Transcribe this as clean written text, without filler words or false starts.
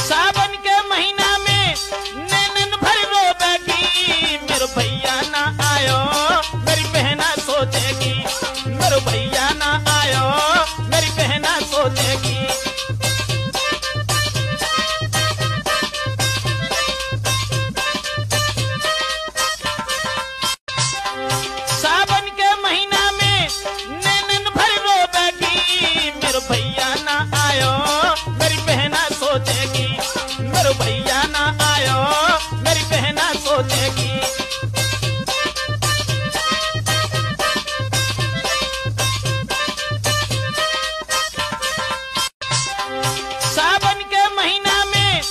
सावन के महीना में नैनन भर रोवेगी, मेरे भैया ना आयो मेरी बहना सोचेगी, मेरे भैया ना आयो मेरी बहना सोचेगी। सावन के महीना में नैनन भर रोवेगी, मेरे भैया ना आयो मेरी बहना सोचेगी, मेरे भैया ना आयो मेरी बहना सोचेगी। सावन के महीना में